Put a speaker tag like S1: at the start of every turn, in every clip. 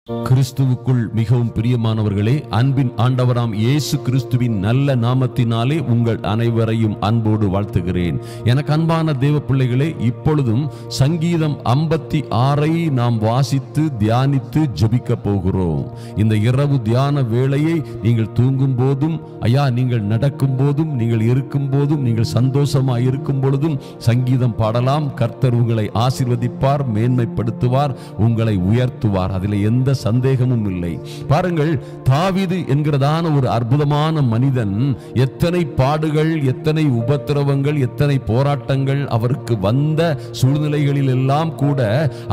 S1: கிறிஸ்துவுக்குள் மிகவும் பிரியமானவர்களே, அன்பின் ஆண்டவராம் இயேசு கிறிஸ்துவின் நல்ல நாமத்தினாலே உங்கள் அனைவரையும் அன்போடு வாழ்த்துகிறேன். எனக்கு அன்பான தேவ பிள்ளைகளே, இப்பொழுதும் சங்கீதம் 56 நாம் வாசித்து தியானித்து ஜெபிக்க போகிறோம். இந்த இரவு தியான வேளையை நீங்கள் தூங்கும் போதும், நீங்கள் நடக்கும் போதும், நீங்கள் இருக்கும் போதும், நீங்கள் சந்தோஷமாய் இருக்கும் பொழுதும் சங்கீதம் பாடலாம். கர்த்தர் உங்களை ஆசீர்வதிப்பார், மேன்மைப்படுத்துவார், உங்களை உயர்த்துவார். அதில் எந்த சந்தேகமும் இல்லை. பாருங்கள், தாவீது என்கிறதான ஒரு அற்புதமான மனிதன், எத்தனை பாடுகள், எத்தனை உபத்திரவங்கள், எத்தனை போராட்டங்கள் அவருக்கு வந்த சூழ்நிலைகளில் எல்லாம் கூட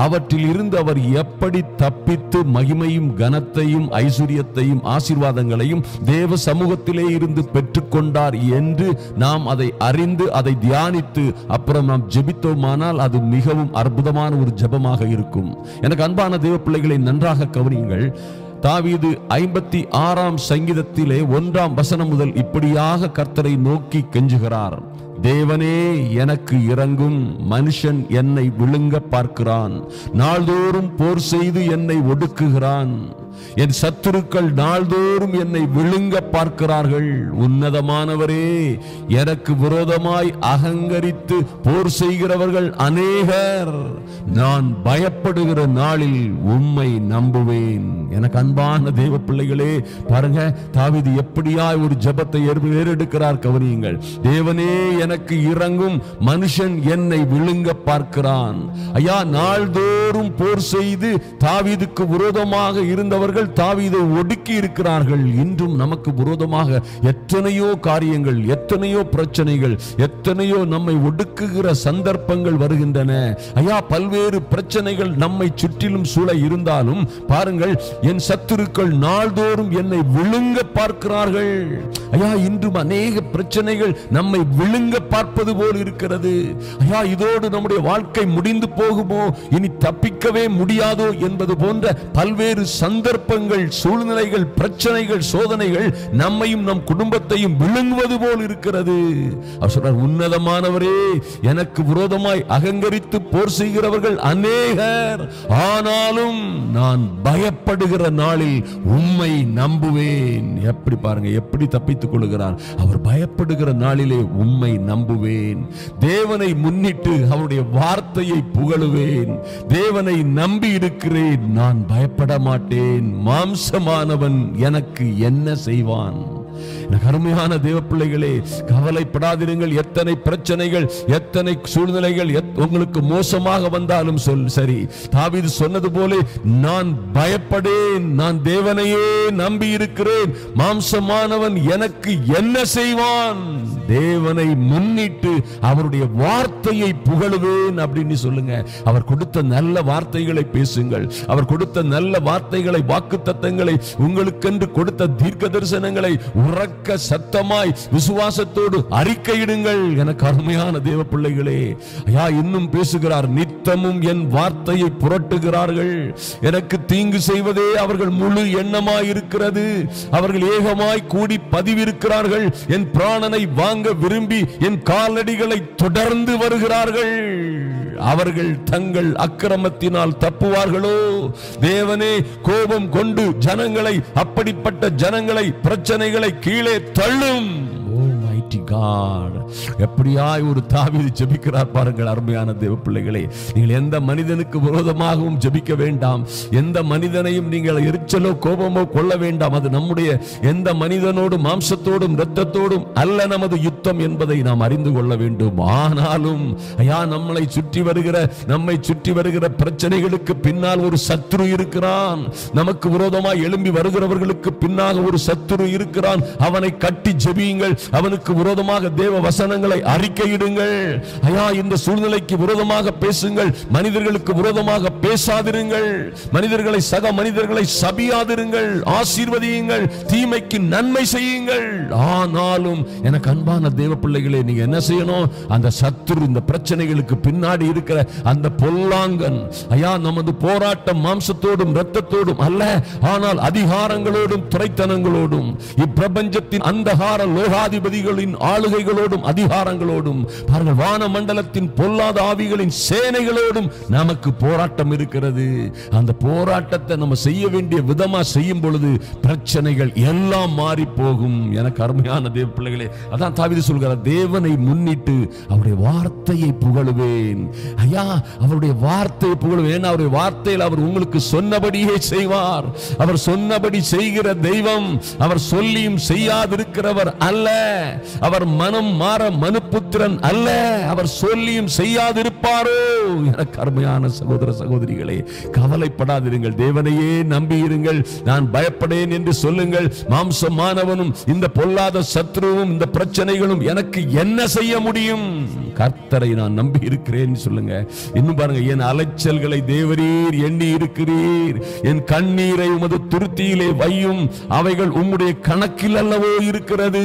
S1: அவற்றில் இருந்து அவர் எப்படி தப்பித்து மகிமையும் கனத்தையும் ஐஸ்வர்யத்தையும் ஆசீர்வாதங்களையும் தேவ சமூகத்திலே இருந்து பெற்றுக்கொண்டார் என்று நாம் அதை அறிந்து அதை தியானித்து அப்புறம் நாம் ஜெபித்தோமானால் அது மிகவும் அற்புதமான ஒரு ஜெபமாக இருக்கும். எனக்கு அன்பான தேவ பிள்ளைகளை நன்றாக கவனியுங்கள். தாவீது 56 சங்கீதத்திலே 1 வசனம் முதல் இப்படியாக கர்த்தரை நோக்கி கெஞ்சுகிறார். தேவனே, எனக்கு இரங்கும், மனுஷன் என்னை விழுங்க பார்க்கிறான், நாள்தோறும் போர் செய்து என்னை ஒடுக்குகிறான், என் சத்துருக்கள் நாள்தோறும் என்னை விழுங்க பார்க்கிறார்கள். உன்னதமானவரே, எனக்கு விரோதமாய் அகங்கரித்து போர் செய்கிறவர்கள் அநேகர், நான் பயப்படுகிற நாளில் உம்மை நம்புவேன். எனக்கு அன்பான தேவ பிள்ளைகளே, பாருங்க தாவீது எப்படியாய் ஒரு ஜெபத்தை ஏறெடுக்கிறார். கவனியுங்கள். தேவனே, எனக்கு இரங்கும், மனுஷன் என்னை விழுங்க பார்க்கிறான். நாள்தோறும் போர் செய்து தாவீதுக்கு விரோதமாக இருந்தவர்கள் தாவீதை ஒடுக்கி இருக்கிறார்கள். இன்றும் நமக்கு விரோதமாக எத்தனையோ காரியங்கள், எத்தனையோ பிரச்சனைகள், எத்தனையோ நம்மை ஒடுக்குகிற சந்தர்ப்பங்கள் வருகின்றன. பல்வேறு பிரச்சனைகள் நம்மை சுற்றிலும் சூழ இருந்தாலும் பாருங்கள், என் சத்துருக்கள் நாள்தோறும் என்னை விழுங்க பார்க்கிறார்கள். இன்றும் அநேக பிரச்சனைகள் நம்மை விழுங்க பார்ப்பது போல் இருக்கிறது. இதோடு நம்முடைய வாழ்க்கை முடிந்து போகுமோ, இனி தப்பிக்கவே முடியாதோ என்பது போன்ற பல்வேறு சந்தர்ப்பங்கள், சூழ்நிலைகள், பிரச்சனைகள், சோதனைகள் நம்மையும் நம் குடும்பத்தையும் விழுங்குவது போல் இருக்கிறது. அவர் சொல்றார், உன்னதமானவரே, எனக்கு விரோதமாய் அகங்கரித்து போர் செய்கிறவர்கள் அநேகர், ஆனாலும் நான் பயப்படுகிற நாளில் உம்மை நம்புவேன். எப்படி பாருங்க, எப்படி தப்பித்துக் கொள்கிறார். அவர் பயப்படுகிற நாளிலே உம்மை நம்புவேன். தேவனை முன்னிட்டு அவருடைய வார்த்தையை புகழுவேன். தேவனை நம்பி இருக்கிறேன், நான் பயப்பட மாட்டேன். மாம்சமானவன் எனக்கு என்ன செய்வான்? அருமையான தேவ பிள்ளைகளே, கவலைப்படாதிருங்கள். எத்தனை பிரச்சனைகள், எத்தனை சூழ்நிலைகள் உங்களுக்கு மோசமாக வந்தாலும் சரி, தாவீது சொன்னது போல, நான் பயப்படேன், நான் தேவனையே நம்பி இருக்கிறேன், மாம்சமானவன் எனக்கு என்ன செய்வான்? தேவனை முன்னிட்டு அவருடைய வார்த்தையை புகழுவேன் அப்படின்னு சொல்லுங்க. அவர் கொடுத்த நல்ல வார்த்தைகளை பேசுங்கள். அவர் கொடுத்த நல்ல வார்த்தைகளை, வாக்குத்தத்தங்களை, உங்களுக்கென்று கொடுத்த தீர்க்க தரிசனங்களை உறக்க சத்தமாய் விசுவாசத்தோடு அறிக்கையிடுங்கள். எனக்கு அருமையான தேவ பிள்ளைகளே, இன்னும் பேசுகிறார். நித்தமும் என் வார்த்தையை புரட்டுகிறார்கள், எனக்கு தீங்கு செய்வதே அவர்கள் முழு எண்ணமாய் இருக்கிறது. அவர்கள் ஏகமாய் கூடி பதிவிருக்கிறார்கள். என் பிராணனை வாங்க விரும்பி என் காலடிகளை தொடர்ந்து வருகிறார்கள். அவர்கள் தங்கள் அக்கிரமத்தினால் தப்புவார்களோ? தேவனே, கோபம் கொண்டு ஜனங்களை, அப்படிப்பட்ட ஜனங்களை, பிரச்சனைகளை கீழே தள்ளும். எப்படியாய் ஒரு தாவீது ஜெபிக்கிறார் பாருங்கள். அருமையான தேவ பிள்ளைகளே, நீங்கள் எந்த மனிதனுக்கு விரோதமாகவும் ஜெபிக்க வேண்டாம். எந்த மனிதனையும் நீங்கள் எரிச்சலோ கோபமோ கொள்ள வேண்டாம். அது நம்முடைய எந்த மனிதனோடும் மாம்சத்தோடும் இரத்தத்தோடும் அல்ல நமது யுத்தம் என்பதை நாம் அறிந்து கொள்ள வேண்டும். ஆனாலும் நம்மை சுற்றி வருகிற பிரச்சனைகளுக்கு பின்னால் ஒரு சத்துரு இருக்கிறான். நமக்கு விரோதமாய் எழும்பி வருகிறவர்களுக்கு பின்னால் ஒரு சத்துரு இருக்கிறான். அவனை கட்டி ஜெபியுங்கள். அவனுக்கு விரோதமாக தேவ வசனங்களை அறிக்கையிடுங்கள். இந்த சூழ்நிலைக்கு விரோதமாக பேசுங்கள். மனிதர்களுக்கு விரோதமாக பேசாதிருங்கள். மனிதர்களை, சக மனிதர்களை சபியாதிருங்கள். ஆசீர்வதியுங்கள். தீமைக்கு நன்மை செய்யுங்கள். ஆனாலும் எனக்கு அன்பான தேவ பிள்ளைகளே, நீங்க என்ன செய்யணும்? அந்த சத்துரு, இந்த பிரச்சனைகளுக்கு பின்னாடி இருக்கிற அந்த பொல்லாங்கன், நமது போராட்டம் மாம்சத்தோடும் இரத்தத்தோடும் அல்ல, ஆனால் அதிகாரங்களோடும் துரைத்தனங்களோடும், இப்பிரபஞ்சத்தின் அந்தகார லோகாதிபதிகளின் ஆளுகைகளோடும் அதிகாரங்களோடும் பாருங்கள், வான மண்டலத்தின் பொல்லாத ஆவிகளின் சேனைகளோடும் நமக்கு போராட்டம் இருக்கிறது. அந்த போராட்டத்தை நம்ம செய்ய வேண்டிய விதமா செய்யும் பொழுது பிரச்சனைகள் எல்லாம் மாறி போகும். எனக்கு அருமையான தேவ பிள்ளைகளே, அதான் தாவீது சொல்கிறார், தேவனை முன்னிட்டு அவருடைய வார்த்தையை புகழுவேன். ஐயா, அவருடைய வார்த்தையை புகழுவேன். அவருடைய வார்த்தையில் அவர் உங்களுக்கு சொன்னபடியே செய்வார். அவர் சொன்னபடி செய்கிற தெய்வம். அவர் சொல்லியும் செய்யாதிருக்கிறவர் அல்ல. அவர் மனம் மாற மனுபுத்திரன் அல்ல. அவர் சொல்லியும் செய்யாதிருப்பாரோ? எனக்கு அருமையான சகோதர சகோதரிகளே, கவலைப்படாதிருங்கள், தேவனையே நம்பியிருங்கள். நான் பயப்படேன் என்று சொல்லுங்கள். மாம்சமானவனும் இந்த பொல்லாத சத்ருவும் இந்த பிரச்சனைகளும் எனக்கு என்ன செய்ய முடியும்? கர்த்தரை நான் நம்பி இருக்கிறேன் சொல்லுங்க. இன்னும் பாருங்க, என் அலைச்சல்களை தேவரீர் எண்ணி இருக்கிறீர். என் கண்ணீரை உமது துருத்தியிலே வையும், அவைகள் உம்முடைய கணக்கில் அல்லவோ இருக்கிறது.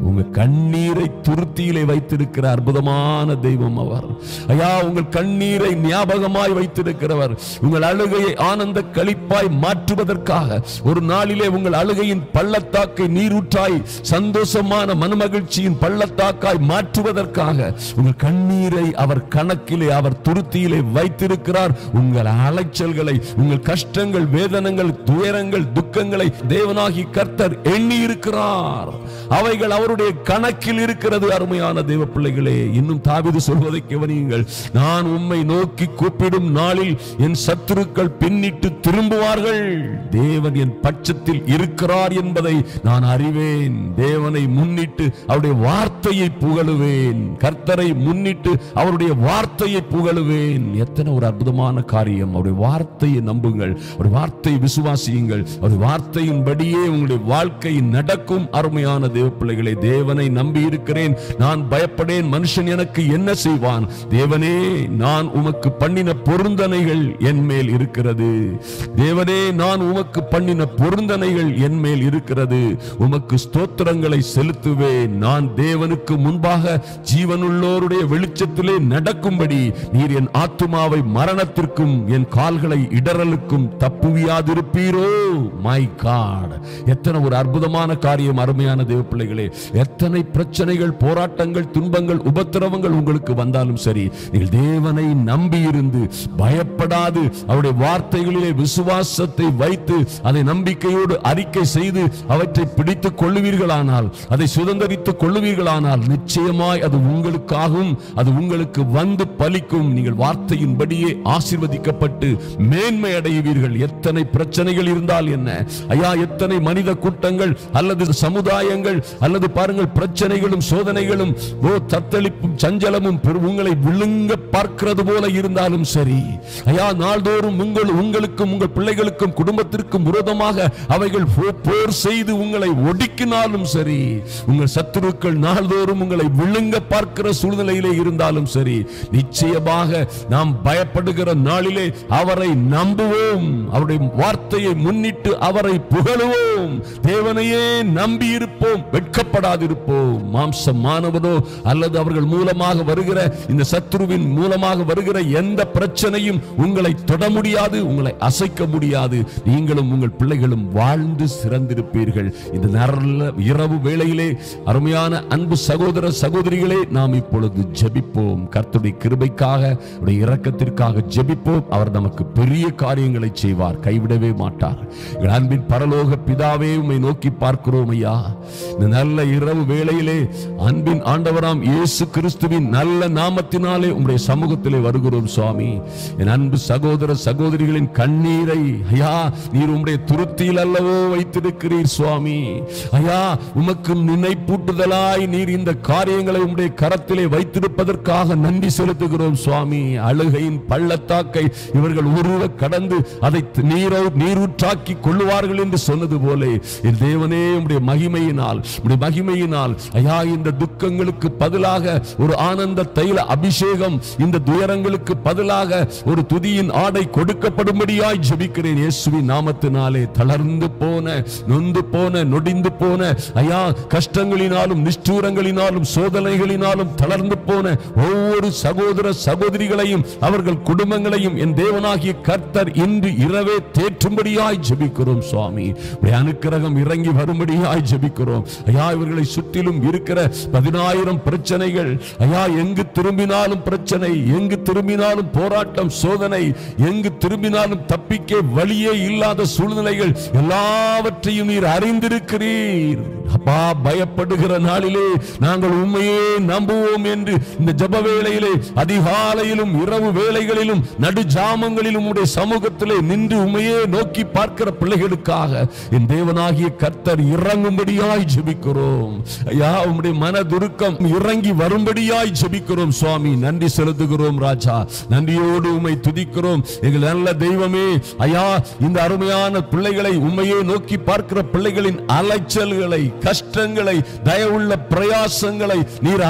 S1: உங்க கண்ணீரை துருத்தியிலே வைத்திருக்கிற அற்புதமான தெய்வம் அவர். ஐயா, உங்கள் கண்ணீரை ஞாபகமாய் வைத்திருக்கிறவர். உங்கள் அழுகையை ஆனந்த களிப்பாய் மாற்றுவதற்காக, ஒரு நாளிலே உங்கள் அழுகையின் பள்ளத்தாக்கை நீரூற்றாய் சந்தோஷமான மனமகிழ்ச்சியின் பள்ளத்தாக்காய் மாற்றுவதற்காக உங்கள் கண்ணீரை அவர் கணக்கிலே, அவர் துருத்தியிலே வைத்திருக்கிறார். உங்கள் அலைச்சல்களை, உங்கள் கஷ்டங்கள், வேதனைகள், துயரங்கள், துக்கங்களை தேவனாகி கர்த்தர் எண்ணி இருக்கிறார். அவைகள் அவருடைய கணக்கில் இருக்கிறது. அருமையான தேவ பிள்ளைகளே, இன்னும் தாவீது சொல்வதை கவனியுங்கள். நான் உம்மை நோக்கி கூப்பிடும் நாளில் என் சத்துருக்கள் பின்னிட்டு திரும்புவார்கள். தேவன் என் பட்சத்தில் இருக்கிறார் என்பதை நான் அறிவேன். தேவனை முன்னிட்டு அவருடைய வார்த்தையை புகழுவேன். கர்த்தரை முன்னிட்டு அவருடைய வார்த்தையை புகழுவேன். எத்தனை ஒரு அற்புதமான காரியம்! அவருடைய வார்த்தையை நம்புங்கள், அவருடைய வார்த்தையை விசுவாசியுங்கள். அவருடைய வார்த்தையின்படியே உங்களுடைய வாழ்க்கை நடக்கும். அருமையான தேவ பிள்ளைகளே, தேவனை நம்பி இருக்கிறேன், நான் பயப்படேன், மனுஷன் எனக்கு என்ன செய்வான்? தேவனே, நான் உமக்கு பண்ணின பொருந்தனைகள் என் மேல் இருக்கிறது. தேவனே, நான் உமக்கு பண்ணின பொருந்தனைகள் என் மேல் இருக்கிறது. உமக்கு ஸ்தோத்திரங்களை செலுத்துவேன். நான் தேவனுக்கு முன்பாக ஜீவனுள்ளோருடைய வெளிச்சத்திலே நடக்கும்படி நீர் என் ஆத்துமாவை மரணத்திற்கும் என் கால்களை இடறலுக்கும் தப்புவியாதிருப்பீரோ? My God! எத்தனை ஒரு அற்புதமான காரியம்! அருமையான தேவ பிள்ளைகளே, எத்தனை பிரச்சனைகள், போராட்டங்கள், துன்பங்கள், உபத்திரவங்கள் உங்களுக்கு வந்தாலும் சரி, நீங்கள் தேவனை நம்பி இருந்து பயப்படாது அவருடைய வார்த்தைகளிலே விசுவாசத்தை வைத்து அதை நம்பிக்கையோடு அறிக்கை செய்து அவற்றை பிடித்துக் கொள்ளுவீர்களானால், அதை சுதந்தரித்துக் கொள்ளுவீர்களானால், நிச்சயமாய் அது உங்களுக்காகவும் அது உங்களுக்கு வந்து பலிக்கும். நீங்கள் வார்த்தையின்படியே ஆசீர்வதிக்கப்பட்டு மேன்மை அடைவீர்கள். எத்தனை பிரச்சனைகள் இருந்தால் என்ன ஐயா, எத்தனை மனித கூட்டங்கள் அல்லது சமுதாயங்கள் அல்லது பாருங்கள் பிரச்சனைகளும் சோதனைகளும் தத்தளிப்பும் சஞ்சலமும் உங்களை விழுங்க பார்க்கிறது போல இருந்தாலும் சரி ஐயா, நாள்தோறும் உங்களுக்கும் உங்கள் பிள்ளைகளுக்கும் குடும்பத்திற்கும் விரோதமாக அவைகள் போர் செய்து உங்களை ஒடுக்கினாலும் சரி, உங்கள் சத்துருக்கள் நாள்தோறும் உங்களை விழுங்க பார்க்கிற சூழ்நிலையிலே இருந்தாலும் சரி, நிச்சயமாக நாம் பயப்படுகிற நாளிலே அவரை நம்புவோம். அவருடைய வார்த்தையை முன்னிட்டு அவரை புகழுவோம். தேவனையே நம்பி இருப்போம், வெட்கப்படாதிருப்போம். மாம்சமானவனோ அல்லது அவர்கள் மூலமாக வருகிற இந்த சத்துருவின் மூலமாக வருகிற எந்த பிரச்சனையும் உங்களை தொட முடியாது, உங்களை அசைக்க முடியாது. நீங்களும் உங்கள் பிள்ளைகளும் வாழ்ந்து சிறந்திருப்பீர்கள். இந்த நல்ல இரவு வேளையிலே அருமையான அன்பு சகோதர சகோதரிகளே, நாம் இப்பொழுது ஜெபிப்போம். கர்த்தருடைய கிருபைக்காக, அவருடைய இரக்கத்திற்காக ஜெபிப்போம். அவர் நமக்கு பெரிய காரியங்களை செய்வார், கைவிடவே மாட்டார். அன்பின் பரலோக பிதாவே, உம்மை நோக்கி பார்க்கிறோம் ஐயா. இந்த நல்ல இரவு வேளையிலே அன்பின் ஆண்டவராம் இயேசு கிறிஸ்துவின் நல்ல நாமத்தினாலே உம்முடைய சமூகத்திலே வருகிறோம் சுவாமி. என் அன்பு சகோதர சகோதரிகளின் கண்ணீரை ஐயா நீர் உம்முடைய துருத்தியில் அல்லவோ வைத்திருக்கிறீர் சுவாமி. ஐயா, உமக்கு நினைப்பூட்டுதலாய் நீர் இந்த காரியங்களை உம்முடைய கரத்திலே வைத்திருப்பதற்காக நன்றி செலுத்துகிறோம் சுவாமி. அழுகையின் பள்ளத்தாக்கை இவர்கள் உருவ கடந்து அதை நீரூற்றாக்கி கொள்ளுவார்கள் என்று சொன்னது போல என் தேவனே, உம்முடைய மகிமையினால் ஐயா, இந்த துக்கங்களுக்கு பதிலாக ஒரு ஆனந்த தைல அபிஷேகம், இந்த துயரங்களுக்கு பதிலாக ஒரு துதியின் ஆடை கொடுக்கப்படும்படியாய் ஜெபிக்கிறேன் இயேசுவின் நாமத்தினாலே. தளர்ந்து போன, நொந்து போன, நொடிந்து போன ஐயா, கஷ்டங்களினாலும் நிஷ்டூரங்களினாலும் சோதனைகளினாலும் தளர்ந்து இழந்து போன ஒவ்வொரு சகோதர சகோதரிகளையும் அவர்கள் குடும்பங்களையும் என் தேவனாகிய கர்த்தர் இன்று இரவே தேற்றும்படியாய் ஜெபிக்கிறோம் சுவாமி. அனுக்கிரகம் இறங்கி வரும்படியாய் ஜெபிக்கிறோம் ஐயா. இவர்களை சுற்றிலும் இருக்கிற 10,000 பிரச்சனைகள் ஐயா, எங்கு திரும்பினாலும் பிரச்சனை, எங்கு திரும்பினாலும் போராட்டம், சோதனை, எங்கு திரும்பினாலும் தப்பிக்க வழியே இல்லாத சூழ்நிலைகள் எல்லாவற்றையும் நீர் அறிந்திருக்கிறீர் அப்பா. பயப்படுகிற நாளிலே நாங்கள் உண்மையே நம்புவோம் என்று இந்த ஜெப வேளையிலே அதிகாலையிலும் இரவு வேளைகளிலும் நடுஜாமங்களிலும் உடைய சமூகத்திலே நின்று உண்மையே நோக்கி பார்க்கிற பிள்ளைகளுக்காக என் தேவனாகிய கர்த்தர் இறங்கும்படியாய் ஜெபிக்கிறோம் ஐயா. உம்முடைய மனதுருக்கம் இறங்கி வரும்படியாய் ஜெபிக்கிறோம் சுவாமி. நன்றி செலுத்துகிறோம் ராஜா. நன்றியோடு உம்மை துதிக்கிறோம் எங்கள் நல்ல தெய்வமே ஐயா. இந்த அருமையான பிள்ளைகளை உண்மையே நோக்கி பார்க்கிற பிள்ளைகளின் அலைச்சல்களை, கஷ்டங்களை, தயவுள்ள பிரயாசங்களை நீர்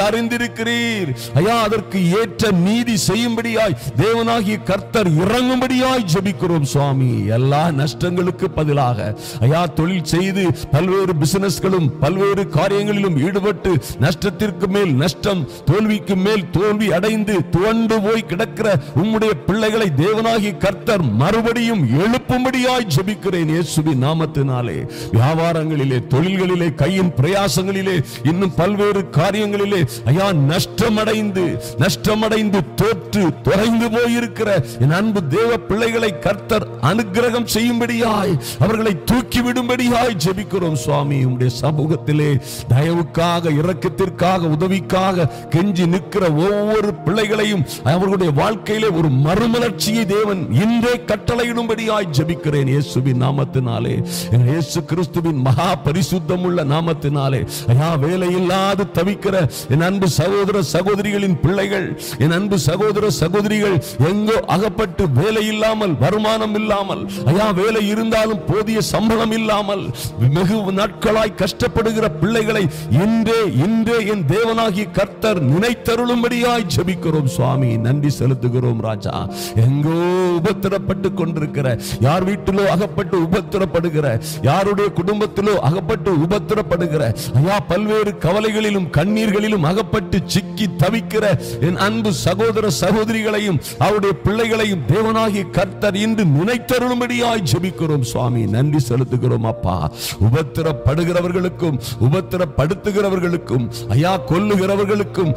S1: அறிந்திருக்கிறீர் ஐயா. அதற்கு ஏற்ற நீதி செய்யும்படியாய் தேவனாகிய கர்த்தர் இறங்கும்படியாய் ஜெபிக்கிறோம் சுவாமி. எல்லா நஷ்டங்களுக்கு பதிலாக ஐயா, தொழில் செய்து பல்வேறு பிசினஸ்களும் பல்வேறு காரியங்களிலும் ஈடுபட்டு நஷ்டத்திற்கு மேல் நஷ்டம், தோல்விக்கு மேல் தோல்வி அடைந்து துவண்டு போய் கிடக்கிற உம்முடைய பிள்ளைகளை தேவனாகிய கர்த்தர் மறுபடியும் எழுப்பும்படியாய் ஜெபிக்கிறேன் இயேசுவின் நாமத்தினாலே. வியாபாரங்களிலே, தொழில்களிலே, கையின் பிரயாசங்களிலே, இன்னும் பல்வேறு காரியங்களிலே ஐயா நஷ்டமடைந்து தோற்று தொலைந்து போயிருக்கிற என் அன்பு தேவ பிள்ளைகளை கர்த்தர் அனுக்கிரகம் செய்யும்படியாய், அவர்களை தூக்கிவிடும்படியாய் ஜெபிக்கிறோம் சுவாமி. உம்முடைய சமூகத்திலே தயவுக்காக, இரக்கத்திற்காக, உதவிக்காக கெஞ்சி நிற்கிற ஒவ்வொரு பிள்ளைகளையும் அவர்களுடைய வாழ்க்கையிலே ஒரு மறுமலர்ச்சியை தேவன் இன்றே கட்டளையிடும்படியாய் ஜெபிக்கிறேன் இயேசுவின் நாமத்தினாலே. இயேசு கிறிஸ்துவின் மகா பரிசுத்தம் உள்ள நாமத்தினாலே ஐயா, வேலையில்லாது தவிக்கிற என் அன்பு சகோதர சகோதரிகளின் பிள்ளைகள், என் அன்பு சகோதர சகோதரிகள் எங்கோ அகப்பட்டு வேலை இல்லாமல், வருமானம் இல்லாமல் ஐயா, வேலை இருந்தாலும் போதிய சம்பளம் இல்லாமல் வெகு நாட்களாய் கஷ்டப்படுகிற பிள்ளைகளை இன்றே என் தேவனாகிய கர்த்தர் நினைத்தருளும்படியாய் ஜெபிக்கிறோம் சுவாமி. நன்றி செலுத்துகிறோம் ராஜா. எங்கோ உபத்திரப்பட்டு கொண்டிருக்கிற, யார் வீட்டிலோ அகப்பட்டு உபத்திரப்படுகிற, யாருடைய குடும்பத்திலோ அகப்பட்டு உபத்திரப்படுகிற ஐயா, பல்வேறு கவலைகளிலும் கண்ணீர்களிலும் அகப்பட்டு சிக்கி தவிக்கிற என் அன்பு சகோதர சகோதரிகளையும் அவருடைய பிள்ளைகளையும் தேவனாகிய கர்த்தர் இன்று நினைத்தருளும்படியாய் ஜெபிக்கிறோம் சுவாமி. நன்றி செலுத்துகிறோம் அப்பா. உபத்திரப்படுகிறவர்களுக்கும் உபத்திரப்படுத்துகிறவர்களுக்கும் ஐயா, கொல்லுகிறவர்களுக்கும்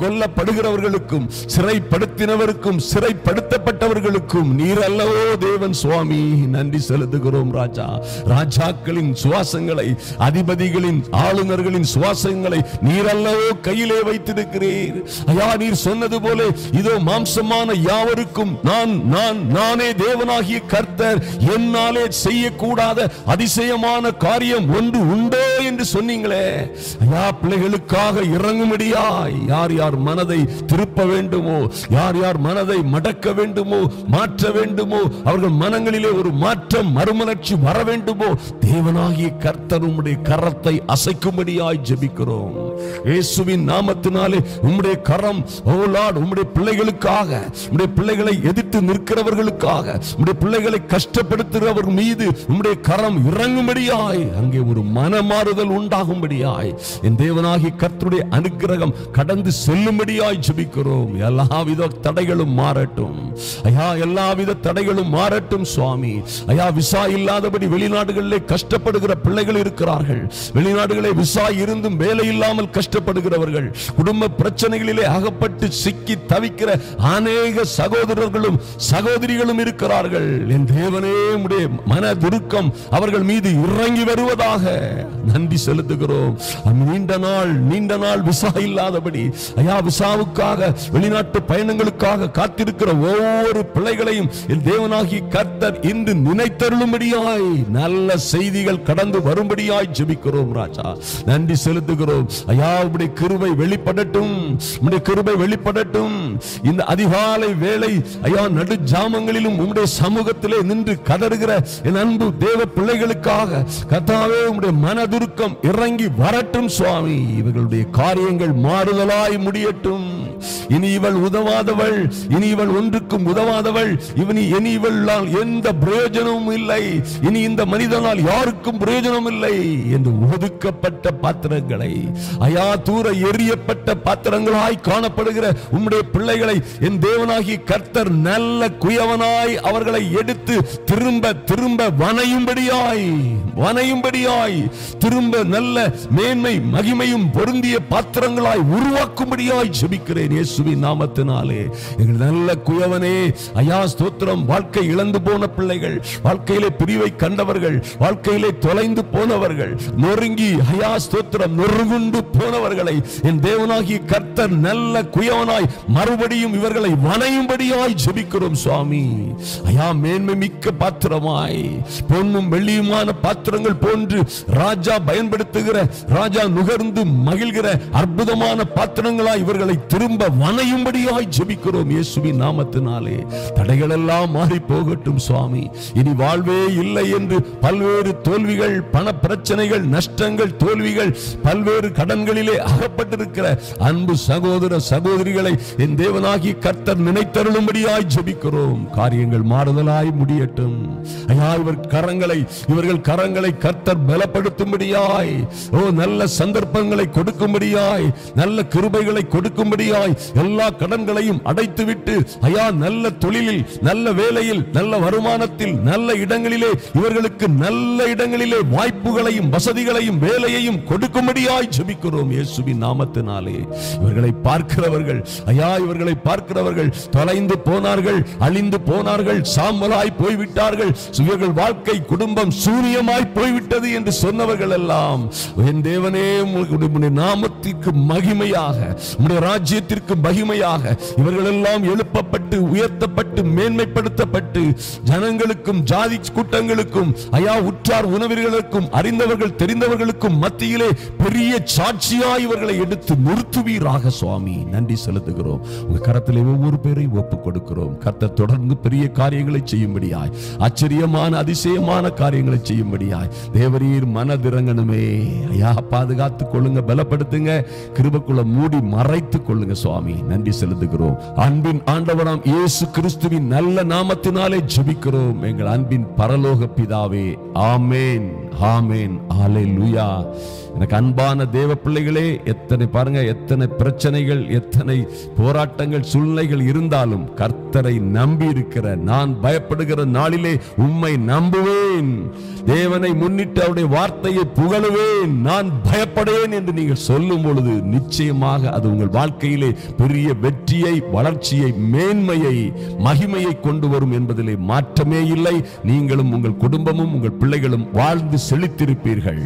S1: கொல்லப்படுகிறவர்களுக்கும் சிறைப்படுத்தினவருக்கும் சிறைப்படுத்தப்பட்டவர்களுக்கும் நீர் அல்லவோ தேவன் சுவாமி. நன்றி செலுத்துகிறோம் ராஜா. ராஜாக்களின் சுவாசங்களை, அதிபதிகளின் ஆளுநர்களின் சுவாசங்களை நீர் அல்லவோ கையிலே வைத்திருக்கிறீர் ஐயா. நீர் சொன்னது போல இதோ மாம்சமான யாவருக்கும் நானே தேவனாகிய கர்த்தர், என்னாலே செய்யக்கூடாத அதிசயமான காரியம் ஒன்று உண்டோ என்று சொன்னீங்களே ஐயா. பிள்ளைகளுக்காக இறங்கும்படியாய் யார் யார் மனதை திருப்ப வேண்டுமோ, யார் யார் மனதை மடக்க வேண்டுமோ, மாற்ற வேண்டுமோ, அவர்கள் மனங்களிலே ஒரு மாற்றம், மறுமலர்ச்சி வர வேண்டுமோ, தேவனாகிய கர்த்தர் உம்முடைய கரத்தை அசைக்கும்படியாய் ஜெபிக்கிறோம் இயேசுவின் நாமத்தினாலே. உம்முடைய கரம் ஓ லார்ட், உம்முடைய பிள்ளைகளுக்காக, உம்முடைய பிள்ளைகளை எதிர்த்து நிற்கிறவர்களுக்காக, உம்முடைய பிள்ளைகளை கஷ்டப்படுத்துகிறவர் மீது உம்முடைய கரம் இறங்கும்படியாய், அங்கே ஒரு மனமாறுதல் உண்டாகும்படியாய் என் தேவனாகிய கர்த்தருடைய அனுக்கிரகம் கடந்து செல்லும்படியாய் ஜெபிக்கிறோம். எல்லாவித தடைகளும் மாறட்டும் ஐயா, எல்லாவித தடைகளும் மாறட்டும் சுவாமி. ஐயா, விசா இல்லாதபடி வெளிநாடுகளிலே கஷ்டப்படுகிற பிள்ளைகள் இருக்கிறார்கள். வெளிநாடுகளே விசா இருந்தும் வேலை இல்லாமல் கஷ்டப்படுகிறவர்கள், குடும்ப பிரச்சனைகளிலே அகப்பட்டு சிக்கி தவிக்கிற அநேக சகோதரர்களும் சகோதரிகளும் இருக்கிறார்கள். என் தேவனே, உம்முடைய மனதுருக்கம் அவர்கள் மீது இறங்கி வருவதாக நன்றி செலுத்துகிறோம். நீண்ட நாள் விசா இல்லாதபடி ஐயா, விசாவுக்காக வெளிநாட்டு பயணங்களுக்காக காத்திருக்கிற ஒவ்வொரு பிள்ளைகளையும் என் தேவனாகிய கர்த்தர் இன்று நினைத்தருளும்படியாய், நல்ல செய்திகள் கடந்து வரும்படியாய் ஜெபிக்கிறோம் ராஜா. நன்றி செலுத்துகிறோம் ஐயா. உம்முடைய கிருபை வெளிப்படட்டும், உம்முடைய கிருபை வெளிப்படட்டும். இந்த அதிகாலை வேளை ஐயா, நடு ஜாமங்களிலும் உம்முடைய சமூகத்திலே நின்று கதறுகிற என் அன்பு தேவ பிள்ளைகளுக்காக கர்த்தாவே, உம்முடைய மனதுருக்கம் இறங்கி வரட்டும் சுவாமி. இவர்களுடைய காரியங்கள் மாறுதலாய் முடியட்டும். இனி இவள் உதவாதவள், இனி இவள் ஒன்றுக்கும் உதவாதவள், இனி இவளால் எந்த பிரயோஜனமும் இல்லை, இனி இந்த மனிதனால் யாருக்கும் பிரயோஜனம் இல்லை என்று ஒதுக்கப்பட்ட பாத்திரங்களை, ஐயா தூர எரியப்பட்ட பாத்திரங்களாய் காணப்படுகிற உம்முடைய பிள்ளைகளை என் தேவனாகிய கர்த்தர் நல்ல குயவனாய் அவர்களை எடுத்து திரும்ப திரும்ப வனையும்படியாய் திரும்ப நல்ல மேன்மை மகிமையும் பொருந்திய பாத்திரங்களாய் உருவாக்கும்படியாய் ஜெபிக்கிறேன் இயேசுவின் நாமத்தினாலே. எங்கள் நல்ல குயவனே, ஐயா ஸ்தோத்திரம். வாழ்க்கை இழந்து போன பிள்ளைகள், வாழ்க்கையிலே பிரிவை கண்டவர்கள், வாழ்க்கையிலே தொலைந்து போனவர்கள், நொறுங்கி ஐயா ஸ்தோத்திரம் நொறுங்குண்டு போனவர்களை என் தேவனாகிய கர்த்தர் நல்ல குயவனாய் மறுபடியும் இவர்களை வனையும்படியாய் ஜெபிக்கிறோம் சுவாமி. ஐயா மேன்மை மிக்க பாத்திரமாய் பொன்னும் வெள்ளியுமான பாத்திரங்கள் போன்று ராஜா பயன்படுத்துகிற, ராஜா நுகர்ந்து மகிழ்கிற அற்புதமான பாத்திரங்களாய் இவர்களை திரும்ப வனையும்படியாய் ஜெபிக்கிறோம் இயேசுவின் நாமத்தினாலே. தடைகள் எல்லாம் மாறி போகட்டும் சுவாமி. இனி வாழ்வே இல்லை என்று பல்வேறு தோல்விகள், பண பிரச்சனைகள், நஷ்டங்கள், தோல்விகள், பல்வேறு கடன்களிலே அகப்பட்டிருக்கிற அன்பு சகோதர சகோதரிகளை என் தேவனாகிய கர்த்தர் நினைத்தருளும்படியாய் ஜெபிக்கிறோம். காரியங்கள் மாறுதலாய் முடியட்டும் ஐயா. இவர்கள் கரங்களை கர்த்தர் பலப்படுத்தும்படியாய், நல்ல சந்தர்ப்பங்களை கொடுக்கும்படியாய், நல்ல கிருபைகளை கொடுக்கும்படியாய், எல்லா கடன்களையும் அடைத்துவிட்டு ஐயா நல்ல தொழிலில், நல்ல வேலையில், நல்ல வருமானத்தில், நல்ல இடங்களிலே இவர்களுக்கு நல்ல இடங்களிலே வாய்ப்புகளையும் வசதிகளையும் வேலையையும் கொடுக்கும்படியாய் ஜெபிக்கிறோம் இயேசுவின் நாமத்தினாலே. இவர்களை பார்க்கிறவர்கள் ஐயா, இவர்களை பார்க்கிறவர்கள் தொலைந்து போனார்கள், அழிந்து போனார்கள், சாம்பலாய் போய்விட்டார்கள், இவர்கள் வாழ்க்கை குடும்பம் சூரியமாய் போய்விட்டது என்று சொன்னவர்கள் எல்லாம் என் தேவனே உம்முடைய நாமத்திற்கு மகிமையாக, உம்முடைய ராஜ்யத்திற்கு மகிமையாக இவர்கள் எல்லாம் எழுப்பப்பட்டு உயர்த்தப்பட்டு மேன்மைப்படுத்தப்பட்டு ஜனங்களுக்கும் ஜாதி கூட்டங்களுக்கும் ஐயா உற்றார் உணவர்களுக்கும் அறிந்தவர்கள் தெரிந்தவர்களுக்கும் மத்தியிலே பெரிய சாட்சியாய் இவர்களை எடுத்து நிறுத்துவீராக சுவாமி. நன்றி செலுத்துகிறோம். உங்க கரத்திலே ஒவ்வொரு பேரையும் ஒப்புக் கொடுக்கிறோம். கர்த்தர் தொடர்ந்து பெரிய காரியங்களை செய்யும்படியாய், ஆச்சரியமான அதிசயமான காரியங்களை செய்யும்படியாய் தேவரீர் மனதிறங்கணுமே ஐயா. பாதுகாத்துக் கொள்ளுங்க, பலப்படுத்துங்க, கிருபைக்குள்ள மூடி மறைத்துக் கொள்ளுங்க சுவாமி. நன்றி செலுத்துகிறோம். அன்பின் ஆண்டவராம் இயேசு கிறிஸ்துவின் நல்ல நாமத்தினாலே ஜெபிக்கிறோம் எங்கள் அன்பின் பரலோக பிதாவே. ஆமென், ஆமென், ஹல்லேலூயா. எனக்கு அன்பான தேவ பிள்ளைகளே, எத்தனை பிரச்சனைகள், எத்தனை போராட்டங்கள், சூழ்நிலைகள் இருந்தாலும் கர்த்தரை நம்பி இருக்கிற நான் பயப்படுகிற நாளிலே உம்மை நம்புவேன். தேவனை முன்னிட்டு அவருடைய வார்த்தையை புகழுவேன், நான் பயப்படேன் என்று நீங்கள் சொல்லும் பொழுது நிச்சயமாக அது உங்கள் வாழ்க்கையிலே பெரிய வெற்றியை, வளர்ச்சியை, மேன்மையை, மகிமையை கொண்டு வரும் என்பதிலே மாற்றமே இல்லை. நீங்களும் உங்கள் குடும்பமும் உங்கள் பிள்ளைகளும் வாழ்ந்து செழித்திருப்பீர்கள்.